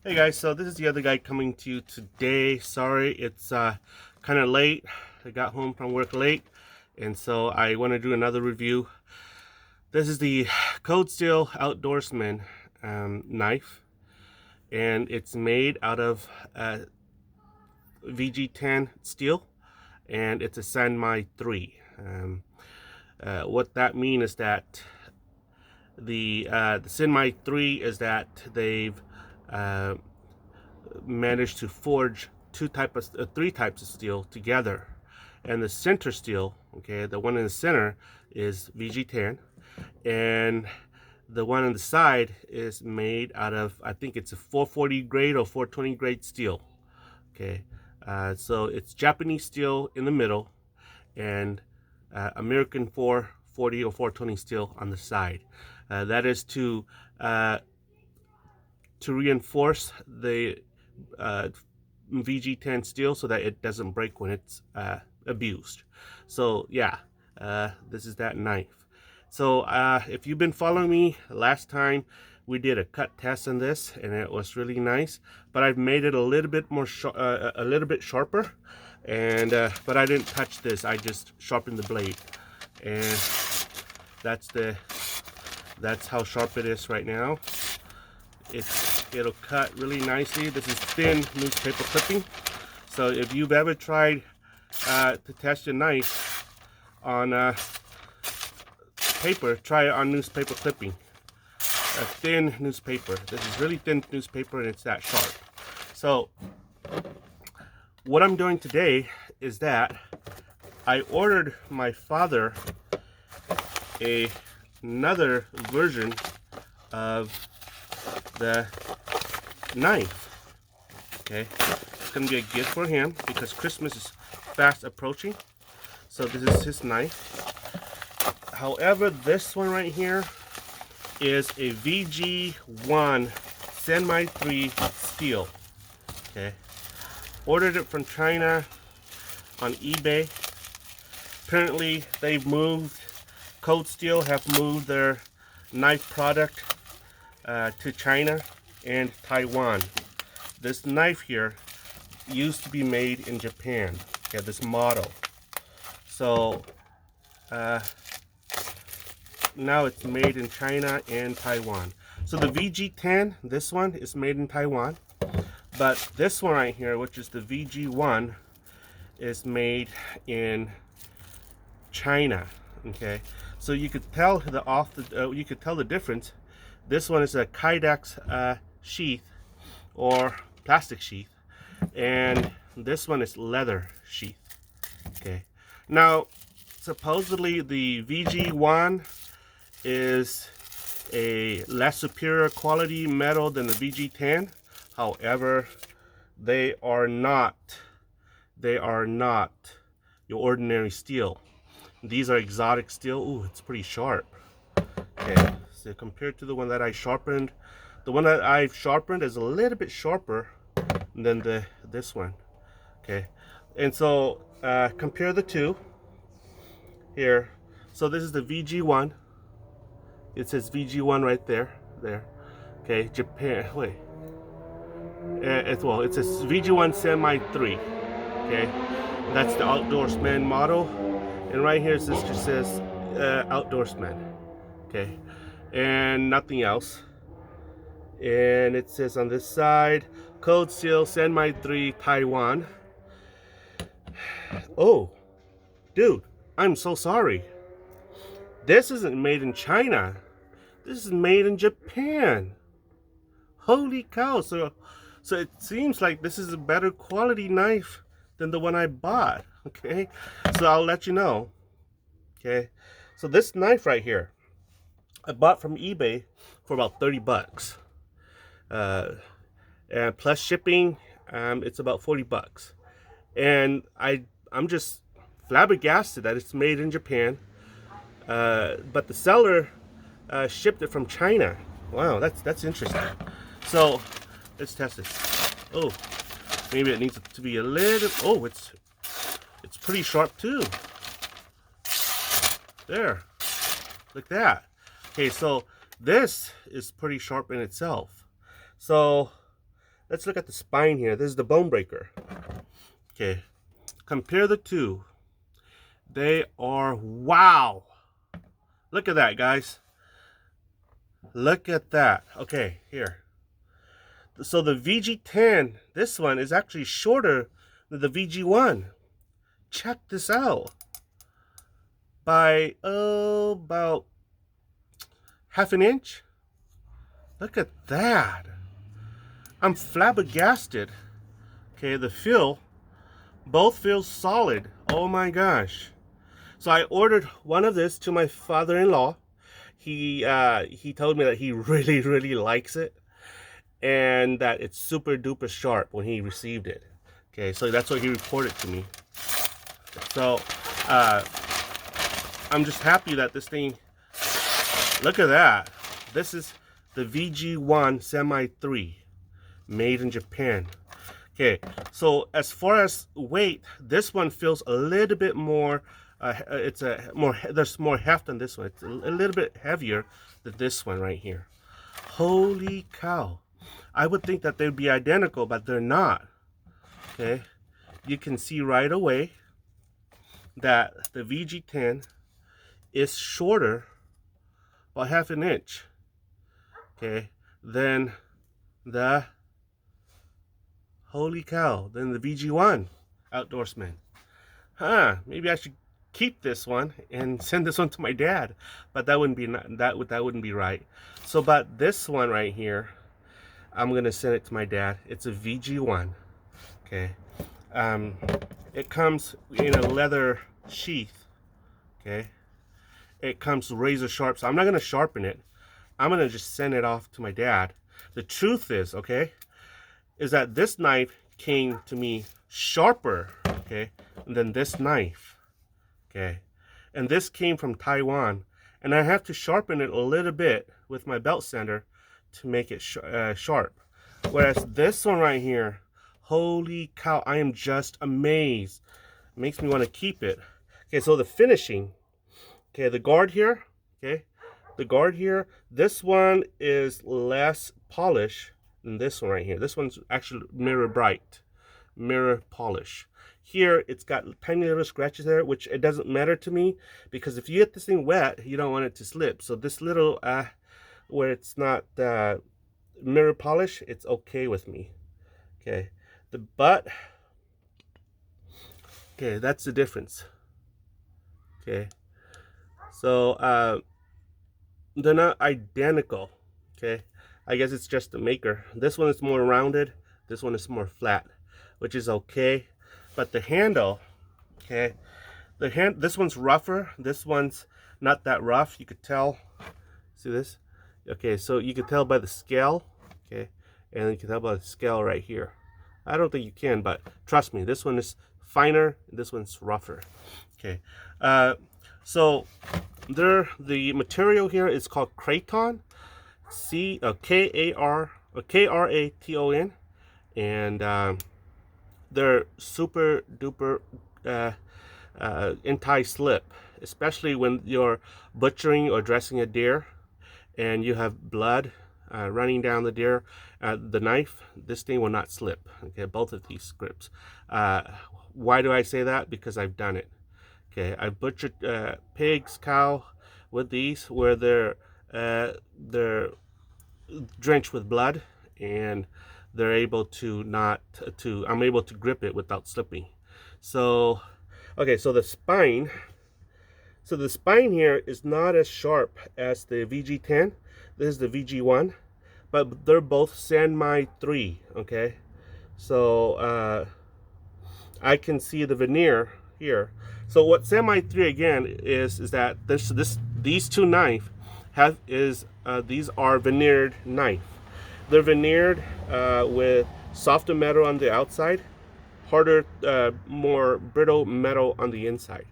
Hey guys, so this is the other guy coming to you today. Sorry, it's kind of late. I got home from work late, and so I want to do another review. This is the Cold Steel Outdoorsman knife, and it's made out of VG10 steel, and it's a Sanmai 3. What that means is that the Sanmai 3 is that they've uh, managed to forge three types of steel together, and the center steel, okay, the one in the center is VG10, and the one on the side is made out of, I think it's a 440 grade or 420 grade steel. Okay, so it's Japanese steel in the middle, and American 440 or 420 steel on the side. That is uh, to reinforce the VG10 steel so that it doesn't break when it's abused. So yeah, this is that knife. So if you've been following me, last time we did a cut test on this and it was really nice, but I've made it a little bit more a little bit sharper, and but I didn't touch this. I just sharpened the blade, and that's how sharp it is right now. It'll cut really nicely. This is thin newspaper clipping. So if you've ever tried to test your knife on paper, try it on newspaper clipping. A thin newspaper. This is really thin newspaper, and it's that sharp. So what I'm doing today is that I ordered my father another version of the knife. Okay, it's gonna be a gift for him because Christmas is fast approaching. So this is his knife. However, this one right here is a VG1 Sanmai 3 steel. Okay, ordered it from China on eBay. Apparently they've moved, Cold Steel have moved their knife product to China and Taiwan. This knife here used to be made in Japan. Okay, this model. So now it's made in China and Taiwan. So the VG10, this one is made in Taiwan, but this one right here, which is the VG1, is made in China. Okay, so you could tell the difference. This one is a Kydex sheath or plastic sheath, and this one is leather sheath. Okay, now supposedly the VG1 is a less superior quality metal than the VG10. However, they are not your ordinary steel. These are exotic steel. Ooh, it's pretty sharp. Okay, so compared to the one that I sharpened, the one that I've sharpened is a little bit sharper than this one. Okay, and so compare the two here. So this is the VG1. It says VG1 right there. Okay, Japan. Wait. It says VG1 Sanmai 3. Okay, that's the Outdoorsman model, and right here this just says Outdoorsman. Okay, and nothing else. And it says on this side, Cold Steel Sanmai 3 Taiwan. Oh, dude, I'm so sorry. This isn't made in China. This is made in Japan. Holy cow. So it seems like this is a better quality knife than the one I bought. Okay, so I'll let you know. Okay, so this knife right here, I bought from eBay for about 30 bucks. And plus shipping, it's about 40 bucks. And I'm just flabbergasted that it's made in Japan. But the seller shipped it from China. Wow, that's interesting. So let's test this. Oh, maybe it needs to be a little. Oh, it's pretty sharp too. There, like that. Okay, so this is pretty sharp in itself. So let's look at the spine here. This is the bone breaker. Okay, compare the two. They are, wow. Look at that, guys. Look at that. Okay, here. So the VG10, this one is actually shorter than the VG1. Check this out. By, about half an inch. Look at that. I'm flabbergasted. Okay, the feel, both feel solid. Oh my gosh. So I ordered one of this to my father-in-law. He told me that he really likes it, and that it's super duper sharp when he received it. Okay, so that's what he reported to me. So I'm just happy that this thing, look at that. This is the VG1 Semi 3, made in Japan. Okay, so as far as weight, this one feels a little bit more, there's more heft on this one. It's a little bit heavier than this one right here. Holy cow. I would think that they'd be identical, but they're not. Okay, you can see right away that the VG10 is shorter by half an inch, okay, than the, holy cow, than the VG1 Outdoorsman. Maybe I should keep this one and send this one to my dad, but that wouldn't be that wouldn't be right. So, but this one right here, I'm gonna send it to my dad. It's a VG1. Okay, it comes in a leather sheath. Okay, it comes razor sharp, so I'm not gonna sharpen it. I'm gonna just send it off to my dad. The truth is, okay, is that this knife came to me sharper, okay, than this knife. Okay, and this came from Taiwan, and I have to sharpen it a little bit with my belt sander to make it sharp. Whereas this one right here, holy cow, I am just amazed. It makes me want to keep it. Okay, so the finishing, okay, the guard here, okay, the guard here, this one is less polish than this one right here. This one's actually mirror bright, mirror polish. Here, it's got tiny little scratches there, which it doesn't matter to me, because if you get this thing wet, you don't want it to slip. So this little, where it's not mirror polish, it's okay with me. Okay, the butt, okay, that's the difference. Okay, so they're not identical. Okay, I guess it's just the maker. This one is more rounded, this one is more flat, which is okay. But the handle, okay, this one's rougher, this one's not that rough. You could tell, see this? Okay, so you can tell by the scale, okay, and you can tell by the scale right here. I don't think you can, but trust me, this one is finer, this one's rougher. Okay, so the material here is called Kraton, K-R-A-T-O-N, and they're super duper anti-slip, especially when you're butchering or dressing a deer and you have blood running down the deer, the knife, this thing will not slip. Okay, both of these grips. Why do I say that? Because I've done it. Okay, I've butchered pigs, cow with these where they're drenched with blood, and they're able to I'm able to grip it without slipping. So, okay, so the spine here is not as sharp as the VG10. This is the VG1, but they're both Semi 3, okay? So, I can see the veneer here. So what Semi 3 again is that these two knives these are veneered knife. They're veneered with softer metal on the outside, harder, more brittle metal on the inside.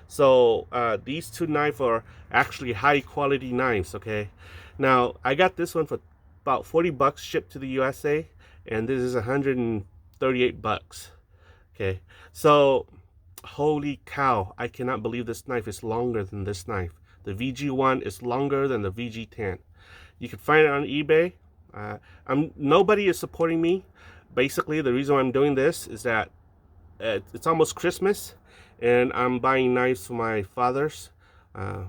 So these two knives are actually high quality knives, okay? Now, I got this one for about 40 bucks shipped to the USA, and this is 138 bucks, okay? So, holy cow, I cannot believe this knife is longer than this knife. The VG1 is longer than the VG10. You can find it on eBay. Nobody is supporting me. Basically, the reason why I'm doing this is that it's almost Christmas, and I'm buying knives for my fathers.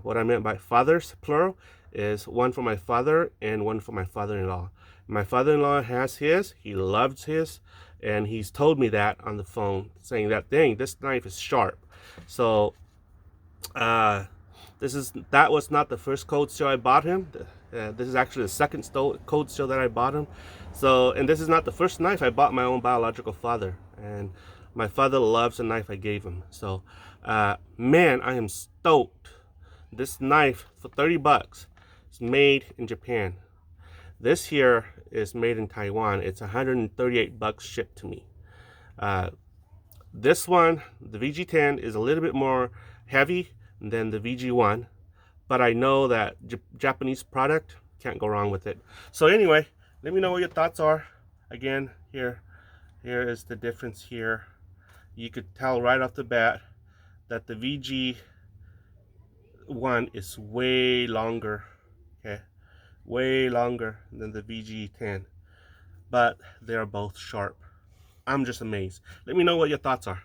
What I meant by fathers, plural, is one for my father and one for my father-in-law. My father-in-law has his, he loves his, and he's told me that on the phone, saying that, dang, this knife is sharp. So that was not the first Cold Steel I bought him. This is actually the second Cold Steel that I bought him. So, and this is not the first knife I bought my own biological father. And my father loves the knife I gave him. So, man, I am stoked. This knife for 30 bucks is made in Japan. This here is made in Taiwan. It's 138 bucks shipped to me. This one, the VG10, is a little bit more heavy than the VG1, but I know that Japanese product, can't go wrong with it. So anyway, let me know what your thoughts are. Again, here is the difference here. You could tell right off the bat that the VG1 is way longer, okay? Way longer than the VG10, but they're both sharp. I'm just amazed. Let me know what your thoughts are.